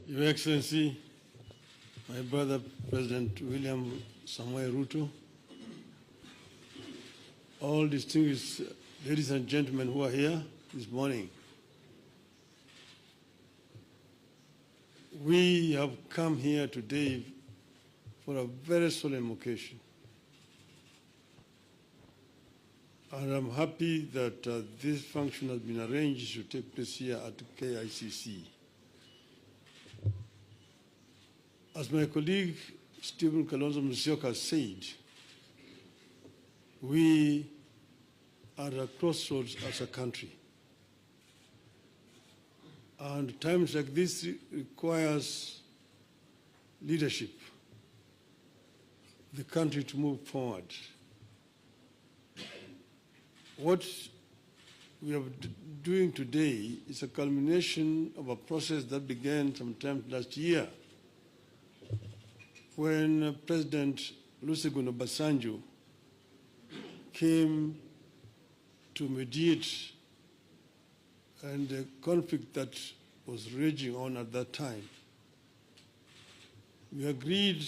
Your Excellency, my brother President William Samoei Ruto, all distinguished ladies and gentlemen who are here this morning, we have come here today for a very solemn occasion. And I'm happy that this function has been arranged to take place here at KICC. As my colleague Stephen Kalonzo Musyoka said, we are at a crossroads as a country. And times like this requires leadership, the country to move forward. What we are doing today is a culmination of a process that began sometime last year when President Olusegun Obasanjo came to mediate and the conflict that was raging on at that time. We agreed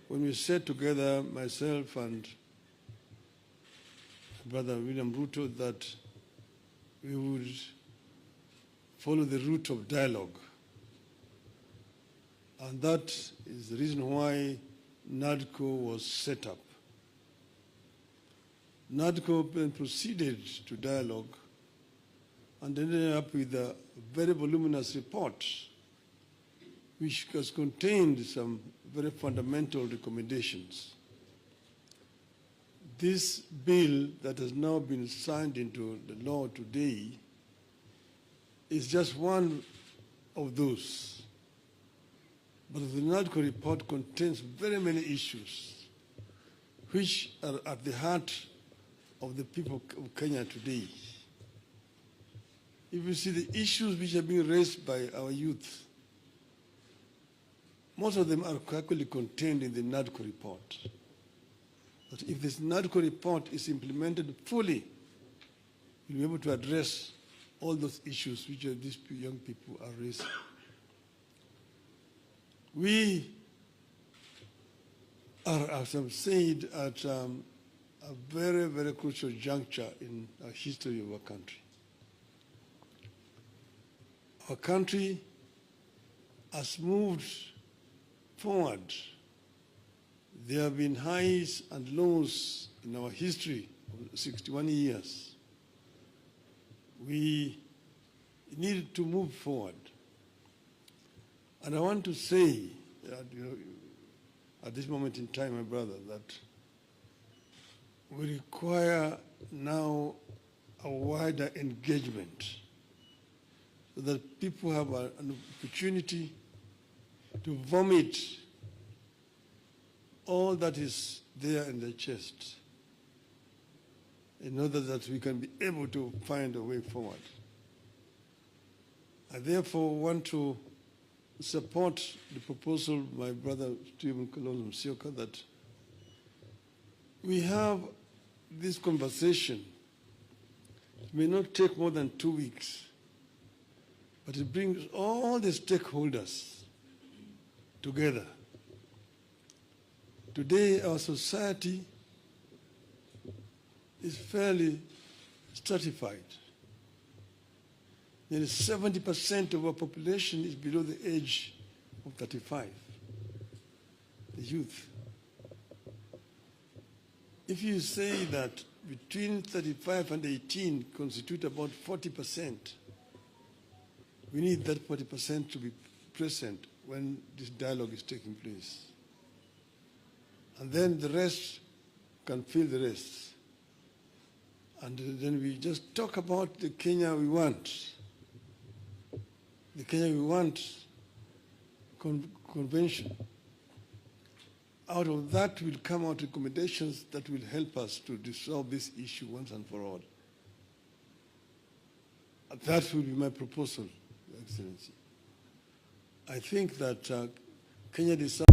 when we sat together, myself and Brother William Ruto, that we would follow the route of dialogue. And that is the reason why NADCO was set up. NADCO then proceeded to dialogue and ended up with a very voluminous report which has contained some very fundamental recommendations. This bill that has now been signed into the law today is just one of those. But the NADCO report contains very many issues which are at the heart of the people of Kenya today. If you see the issues which are being raised by our youth, most of them are actually contained in the NADCO report. But if this NADCO report is implemented fully, we'll be able to address all those issues which these young people are raising. We are, as I've said, at a very, very crucial juncture in the history of our country. Our country has moved forward. There have been highs and lows in our history of 61 years. We needed to move forward. And I want to say that, at this moment in time, my brother, that we require now a wider engagement so that people have an opportunity to vomit all that is there in their chest in order that we can be able to find a way forward. I therefore want to support the proposal of my brother Stephen Kalonzo Musyoka that we have this conversation. It may not take more than 2 weeks, but it brings all the stakeholders together. Today, our society is fairly stratified. Nearly 70% of our population is below the age of 35, the youth. If you say that between 35 and 18 constitute about 40%, we need that 40% to be present when this dialogue is taking place. And then the rest can fill the rest. And then we just talk about the Kenya we want. The Kenya we want convention. Out of that will come out recommendations that will help us to resolve this issue once and for all. That will be my proposal, Your Excellency. I think that Kenya decided